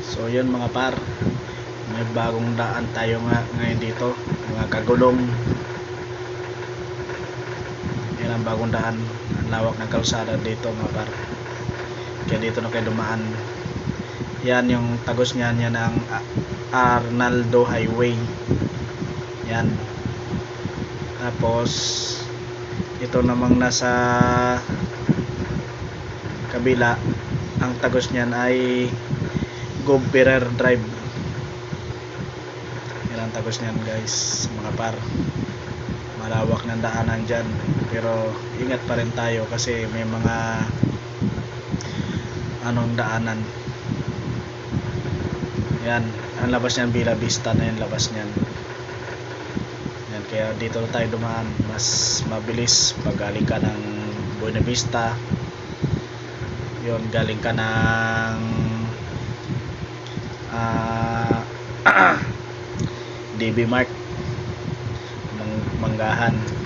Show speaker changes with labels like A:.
A: So yun mga par, may bagong daan tayo nga ngayon dito, mga kagulong. Yan ang bagong daan, ang lawak ng kalsada dito mga par, kaya dito na kayo dumaan. Yan yung tagos niyan, yan ang Arnaldo Highway. Yan. Tapos ito namang nasa kabila, ang tagos niyan ay Gobberer Drive. Yan ang tagos niyan guys mga par. Malawak ng daanan dyan, pero ingat pa rin tayo kasi may mga anong daanan. Yan, ang labas niyan Villa Vista na yung labas niyan. Yan, kaya dito tayo dumaan, mas mabilis pag galing ka ng Buena Vista. Yun, galing ka ng DB Mart, Manggahan.